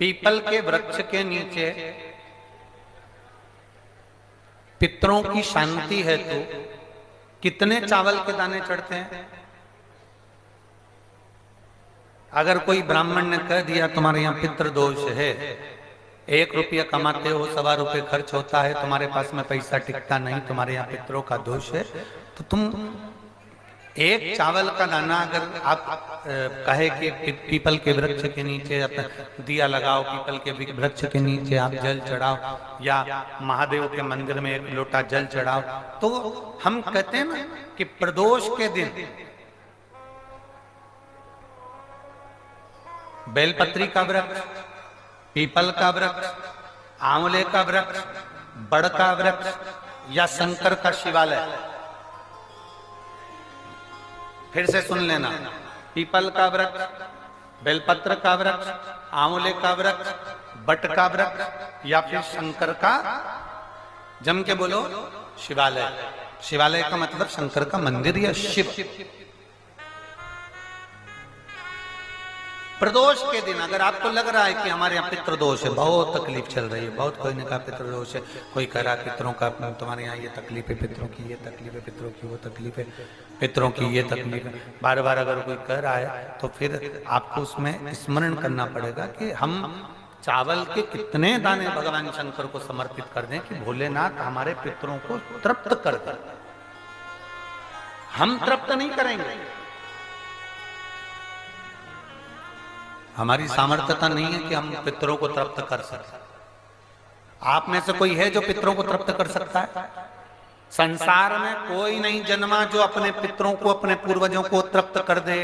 People के वृक्ष के नीचे पितरों की शांति है तो कितने चावल के दाने चढ़ते हैं? अगर कोई ब्राह्मण ने कह दिया तुम्हारे यहाँ पितृ दोष है, 1 रुपया कमाते हो, 1.25 रुपये खर्च होता है, तुम्हारे पास में पैसा टिकता नहीं, तुम्हारे यहाँ पितरों का दोष है, तो तुम एक चावल का दाना अगर आप कहे कि पीपल के वृक्ष के नीचे दिया लगाओ, पीपल के वृक्ष के नीचे आप जल चढ़ाओ या महादेव के मंदिर में 1 लोटा जल चढ़ाओ, तो हम कहते हैं ना कि प्रदोष के दिन बेलपत्री का वृक्ष, पीपल का वृक्ष, आंवले का वृक्ष, बड़ का वृक्ष या शंकर का शिवालय, फिर से सुन लेना, पीपल का वृक्ष, बेलपत्र का वृक्ष, आंवले का वृक्ष, बट का वृक्ष या फिर शंकर का, जम के बोलो, शिवालय। शिवालय का मतलब शंकर का मंदिर या शिव। प्रदोष के दिन अगर आपको लग रहा है कि हमारे यहाँ पितृदोष है, बहुत तकलीफ चल रही है, बहुत कोई ने कहा पितृदोष है, कोई कह रहा है पितरों का, तुम्हारे यहाँ ये तकलीफ है, पितरों की ये तकलीफ है, पितरों की वो तकलीफ है, पितरों की ये तकलीफ है, बार बार अगर कोई कह रहा है तो फिर आपको उसमें स्मरण करना पड़ेगा कि हम चावल के कितने दाने भगवान शंकर को समर्पित कर दें कि भोलेनाथ हमारे पितरों को तृप्त कर दें। हम तृप्त नहीं करेंगे, हमारी सामर्थ्यता नहीं है कि हम पितरों को तृप्त कर सकें। आप में से कोई है जो पितरों को तृप्त कर सकता है? संसार में कोई नहीं जन्मा जो अपने पितरों को, अपने पूर्वजों को तृप्त कर दे।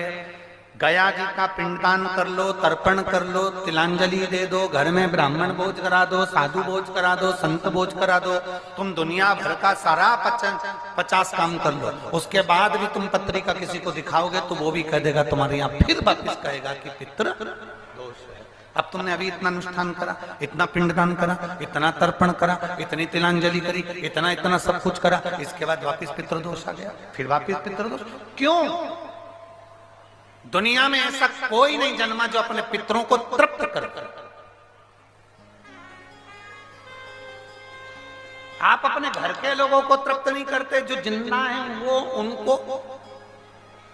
गया जी का पिंडदान कर लो, तर्पण कर लो, तिलांजलि दे दो, घर में ब्राह्मण भोज करा दो, साधु भोज करा दो, संत भोज करा दो, तुम दुनिया भर का सारा 50 काम कर लो, उसके बाद भी तुम पत्रिका किसी को दिखाओगे तो वो भी कह देगा तुम्हारे यहाँ, फिर वापिस कहेगा कि पितृ दोष है। अब तुमने अभी इतना अनुष्ठान करा, इतना पिंडदान करा, इतना तर्पण करा, इतनी तिलांजलि करी, इतना सब कुछ करा, इसके बाद वापिस पितृदोष आ गया, फिर वापिस पितृदोष। क्यों? दुनिया में ऐसा कोई नहीं जन्मा जो अपने पितरों को तृप्त कर। आप अपने घर के लोगों को तृप्त नहीं करते, जो जिंदा हैं वो उनको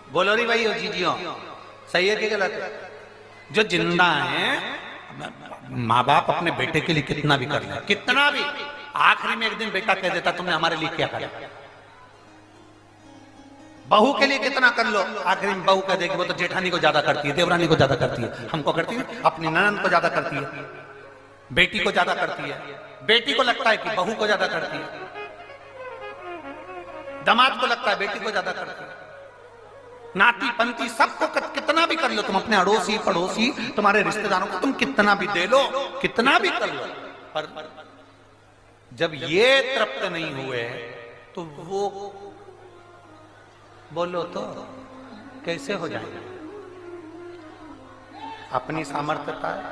बोलो री भाई जीजियो, सही है कि गलत है? जो जिंदा हैं, माँ बाप अपने बेटे के लिए कितना भी कर ले, कितना भी, आखिरी में एक दिन बेटा कह देता तुमने हमारे लिए क्या करा। बहू के लिए कितना कर लो, आखिरी में बहू कह देगी वो तो जेठानी को ज्यादा करती है, देवरानी को ज्यादा करती है, हमको करती है, अपनी ननद को ज्यादा करती है, बेटी को ज्यादा करती है, बेटी को लगता है कि बहू को ज्यादा करती है, दामाद को लगता है बेटी को ज्यादा करती है, नाती पंती सबको कितना भी कर लो, तुम अपने अड़ोसी पड़ोसी तुम्हारे रिश्तेदारों को तुम कितना भी दे लो, कितना भी कर लो, पर जब ये तृप्त नहीं हुए तो वो बोलो तो कैसे हो जाएगा? अपनी सामर्थ्यता है,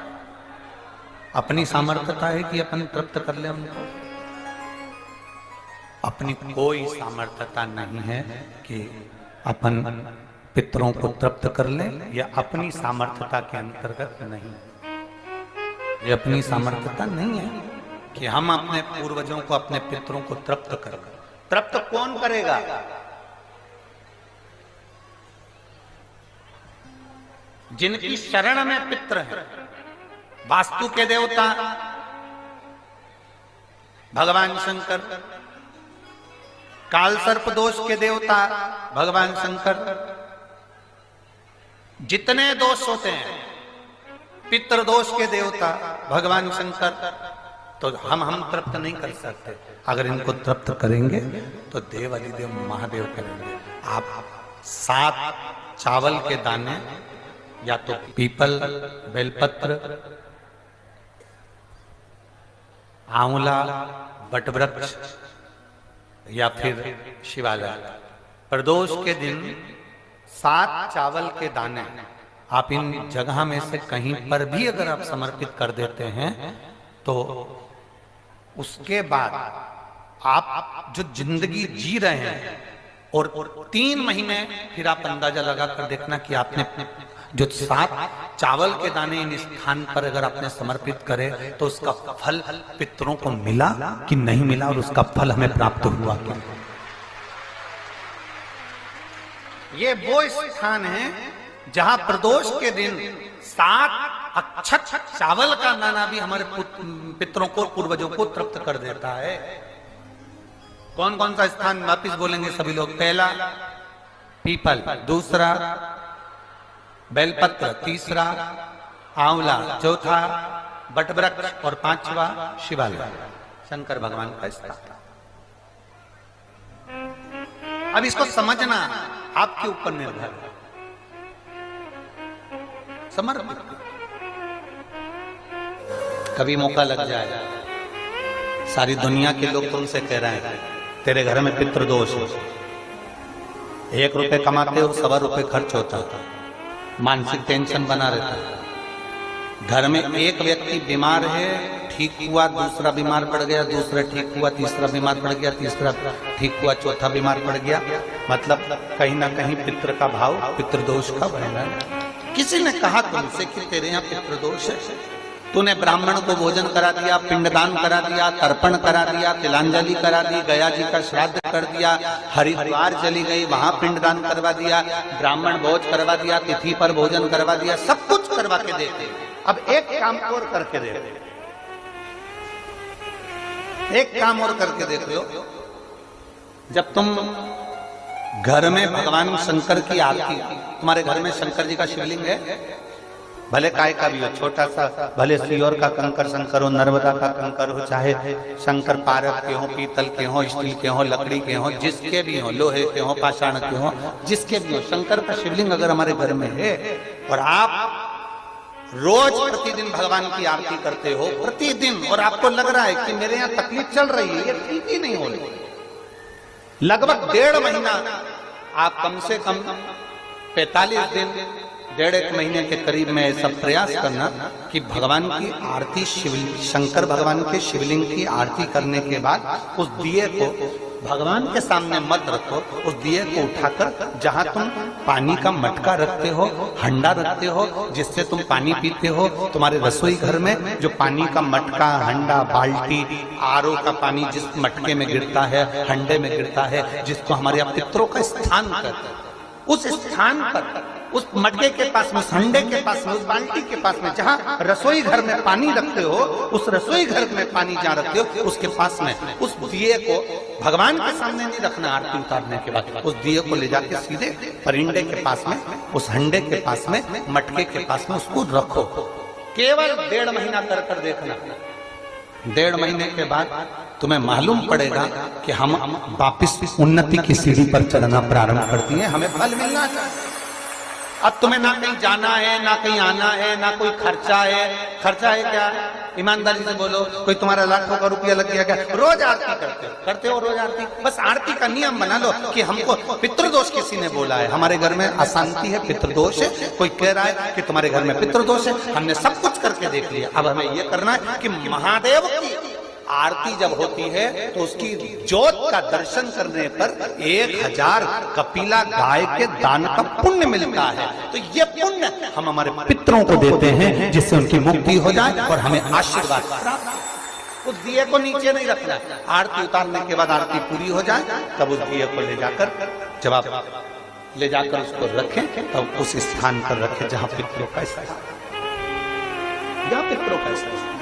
अपनी सामर्थ्यता है कि अपन तृप्त कर ले उनको? अपनी कोई सामर्थ्यता नहीं है कि अपन पितरों को तृप्त कर ले, या अपनी सामर्थ्यता के अंतर्गत नहीं, ये अपनी सामर्थ्यता नहीं है कि हम अपने पूर्वजों को, अपने पितरों को तृप्त कर। तृप्त कौन करेगा? जिनकी शरण में पितृ है, वास्तु के देवता भगवान शंकर, काल सर्प दोष के देवता भगवान शंकर, जितने दोष होते हैं पितृ दोष के देवता भगवान शंकर, तो हम तृप्त नहीं कर सकते। अगर इनको तृप्त करेंगे तो देव अधिदेव महादेव करेंगे। आप 7 चावल के दाने, या तो पीपल, बेलपत्र, आंवला, बटवृक्ष या फिर शिवालय, प्रदोष के दिन 7 चावल के दाने आप इन जगह में से कहीं पर भी अगर आप समर्पित कर देते हैं तो उसके बाद आप जो जिंदगी जी रहे हैं, और 3 महीने फिर आप अंदाजा लगा कर देखना कि आपने जो 7 चावल के दाने इन स्थान पर अगर आपने समर्पित करे तो उसका फल पितरों को मिला कि नहीं मिला, और उसका फल हमें प्राप्त हुआ क्या? ये वो स्थान है जहां प्रदोष के दिन 7 अक्षत चावल का दाना भी हमारे पितरों को, पूर्वजों को तृप्त कर देता है। कौन कौन सा स्थान वापिस बोलेंगे सभी लोग? पहला पीपल, दूसरा बेलपत्र, तीसरा आंवला, चौथा बटवृक्ष और 5वां शिवालय, शंकर भगवान का स्थान। अब इसको समझना आपके ऊपर निर्भर है। समर्पित कभी मौका लग जाए, सारी दुनिया के लोग तुमसे कह रहे हैं तेरे घर में पितृदोष है, 1 रुपए कमाते हो 1.25 रुपए खर्च होता है, मानसिक टेंशन बना रहता है। घर में एक व्यक्ति बीमार है, ठीक हुआ, दूसरा बीमार पड़ गया, दूसरा ठीक हुआ, तीसरा बीमार पड़ गया, तीसरा ठीक हुआ, चौथा बीमार पड़ गया, मतलब कहीं ना कहीं पितृ का भाव, पितृदोष का बना है। किसी ने कहा तुमसे कि तेरे यहाँ पितृदोष है, तूने ब्राह्मण को भोजन करा दिया, पिंडदान करा दिया, तर्पण करा दिया, तिलांजलि करा दी, गया जी का श्राद्ध कर दिया, हरिद्वार चली गई, वहां पिंडदान करवा दिया, ब्राह्मण भोज करवा दिया, तिथि पर भोजन करवा दिया, सब कुछ करवा के देते। अब एक काम और करके दे, एक काम और करके देख लो। जब तुम घर में भगवान शंकर की आरती, तुम्हारे घर में शंकर जी का शिवलिंग है, भले काय का भी हो, छोटा सा, भले सियोर का कंकर शंकर हो, नर्मदा का कंकर हो, चाहे शंकर पारक के हो, पीतल के हो, स्टील के हो, लकड़ी के हो, जिसके भी हो, लोहे के हो, पाषाण के हो, जिसके भी हो, शंकर का शिवलिंग अगर हमारे घर में है और आप रोज प्रतिदिन भगवान की आरती करते हो, प्रतिदिन, और आपको लग रहा है कि मेरे यहाँ तकलीफ चल रही है, ये ठीक ही नहीं हो रही, लगभग 1.5 महीना आप कम से कम 45 दिन, 1.5 महीने के करीब में ऐसा प्रयास करना कि भगवान की आरती, शंकर भगवान के शिवलिंग की आरती करने के बाद उस दिए को भगवान के सामने मत रखो, उस दिए को उठाकर जहां तुम पानी का मटका रखते हो, हंडा रखते हो, जिससे तुम पानी पीते हो, तुम्हारे रसोई घर में जो पानी का मटका, हंडा, बाल्टी, आरओ का पानी जिस मटके में गिरता है, हंडे में गिरता है, जिसको हमारे यहाँ पितरों का स्थान कहते हैं, उस स्थान पर, उस मटके के पास में, उस हंडे के पास में, उस बाल्टी के पास में, जहां रसोई घर में पानी रखते हो, उस रसोई घर में पानी जहां रखते हो, उसके पास में उस दिए को भगवान के सामने नहीं रखना। आरती उतारने के बाद उस दिए को ले जाके सीधे परिंडे के पास में, उस हंडे के पास में, मटके के पास में उसको रखो। केवल 1.5 महीना कर देखना। 1.5 महीने के बाद तुम्हें मालूम पड़ेगा कि हम वापिस उन्नति की सीढ़ी पर चढ़ना प्रारंभ करती हैं, हमें फल मिलना चाहिए। अब तुम्हें ना कहीं जाना है, ना कहीं आना है, ना कोई खर्चा है। खर्चा है क्या? ईमानदारी से बोलो, कोई तुम्हारा लाखों का रुपया लग गया क्या? रोज आरती करते हो रोज आरती। बस आरती का नियम बना लो कि हमको पितृदोष किसी ने बोला है, हमारे घर में अशांति है, पितृदोष है, कोई कह रहा है कि तुम्हारे घर में पितृदोष है, हमने सब कुछ करके देख लिया। अब हमें यह करना है कि महादेव की आरती जब होती है तो उसकी ज्योत का दर्शन करने पर 1000 कपिला गाय के दान का पुण्य मिलता है। तो ये पुण्य हम हमारे पितरों को देते हैं, जिससे उनकी मुक्ति हो जाए और हमें आशीर्वाद प्राप्त। उस दिए को नीचे नहीं रखना, आरती उतारने के बाद आरती पूरी हो जाए तब उस दिए को ले जाकर, जब आप ले जाकर उसको रखें तब उस स्थान पर रखें जहां पितरों का स्थान, जहां पितरों का स्थान।